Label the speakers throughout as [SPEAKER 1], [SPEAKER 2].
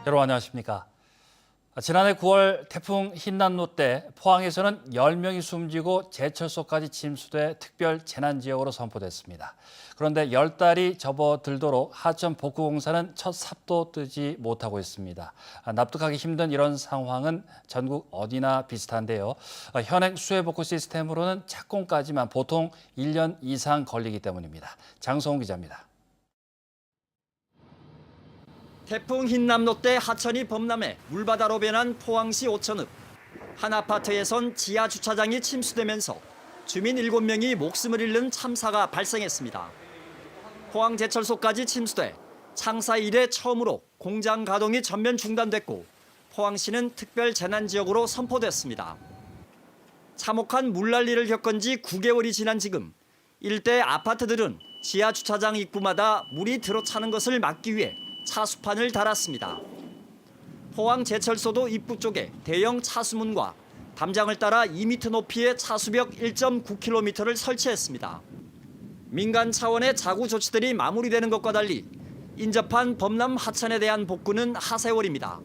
[SPEAKER 1] 여러분 안녕하십니까. 지난해 9월 태풍 흰남노 때 포항에서는 10명이 숨지고 제철소까지 침수돼 특별 재난지역으로 선포됐습니다. 그런데 10달이 접어들도록 하천 복구공사는 첫 삽도 뜨지 못하고 있습니다. 납득하기 힘든 이런 상황은 전국 어디나 비슷한데요. 현행 수해복구 시스템으로는 착공까지만 보통 1년 이상 걸리기 때문입니다. 장성훈 기자입니다.
[SPEAKER 2] 태풍 흰남노 때 하천이 범람해 물바다로 변한 포항시 오천읍. 한 아파트에선 지하 주차장이 침수되면서 주민 7명이 목숨을 잃는 참사가 발생했습니다. 포항제철소까지 침수돼 창사 이래 처음으로 공장 가동이 전면 중단됐고 포항시는 특별 재난지역으로 선포됐습니다. 참혹한 물난리를 겪은 지 9개월이 지난 지금 일대 아파트들은 지하 주차장 입구마다 물이 들어차는 것을 막기 위해 차수판을 달았습니다. 포항제철소도 입구 쪽에 대형 차수문과 담장을 따라 2m 높이의 차수벽 1.9km를 설치했습니다. 민간 차원의 자구 조치들이 마무리되는 것과 달리 인접한 범람 하천에 대한 복구는 하세월입니다.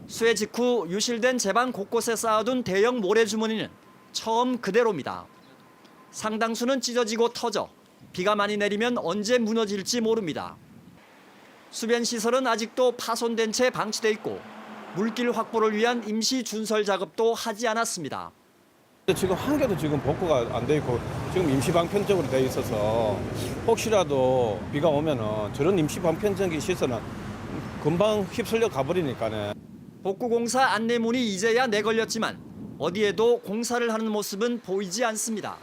[SPEAKER 2] 수해 직후 유실된 제방 곳곳에 쌓아둔 대형 모래주머니는 처음 그대로입니다. 상당수는 찢어지고 터져 비가 많이 내리면 언제 무너질지 모릅니다. 수변 시설은 아직도 파손된 채 방치돼 있고 물길 확보를 위한 임시 준설 작업도 하지 않았습니다.
[SPEAKER 3] 지금 한 개도 지금 복구가 안 돼 있고 지금 임시 방편적으로 돼 있어서 혹시라도 비가 오면은 저런 임시 방편적인 시설은 금방 휩쓸려 가버리니까네.
[SPEAKER 2] 복구공사 안내문이 이제야 내걸렸지만 어디에도 공사를 하는 모습은 보이지 않습니다.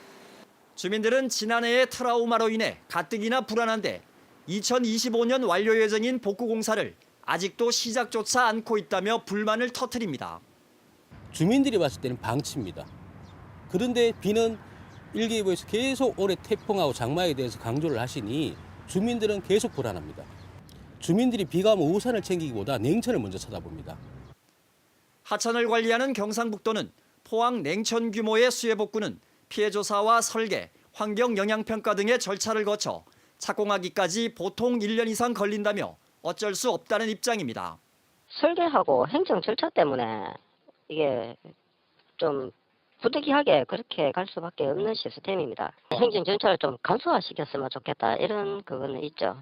[SPEAKER 2] 주민들은 지난해의 트라우마로 인해 가뜩이나 불안한데 2025년 완료 예정인 복구공사를 아직도 시작조차 않고 있다며 불만을 터뜨립니다.
[SPEAKER 4] 주민들이 봤을 때는 방치입니다. 그런데 비는 일기예보에서 계속 올해 태풍하고 장마에 대해서 강조를 하시니 주민들은 계속 불안합니다. 주민들이 비가 오면 우산을 챙기기보다 냉천을 먼저 쳐다봅니다.
[SPEAKER 2] 하천을 관리하는 경상북도는 포항 냉천 규모의 수해 복구는 피해 조사와 설계, 환경 영향평가 등의 절차를 거쳐 착공하기까지 보통 1년 이상 걸린다며 어쩔 수 없다는 입장입니다.
[SPEAKER 5] 설계하고 행정 절차 때문에 이게 좀 부득이하게 그렇게 갈 수밖에 없는 시스템입니다. 행정 절차를 좀 간소화시켰으면 좋겠다 이런 그거는 있죠.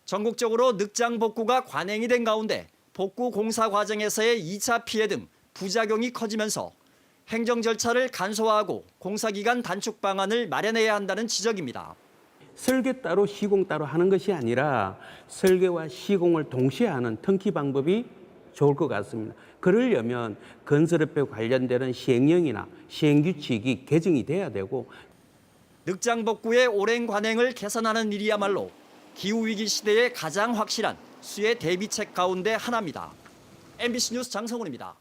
[SPEAKER 2] 전국적으로 늑장 복구가 관행이 된 가운데 복구 공사 과정에서의 2차 피해 등 부작용이 커지면서 행정 절차를 간소화하고 공사 기간 단축 방안을 마련해야 한다는 지적입니다.
[SPEAKER 6] 설계 따로 시공 따로 하는 것이 아니라 설계와 시공을 동시에 하는 등기 방법이 좋을 것 같습니다. 그러려면 건설업에 관련되는 시행령이나 시행규칙이 개정이 돼야 되고
[SPEAKER 2] 늑장 복구의 오랜 관행을 개선하는 일이야말로 기후위기 시대에 가장 확실한 수해 대비책 가운데 하나입니다. MBC 뉴스 장성훈입니다.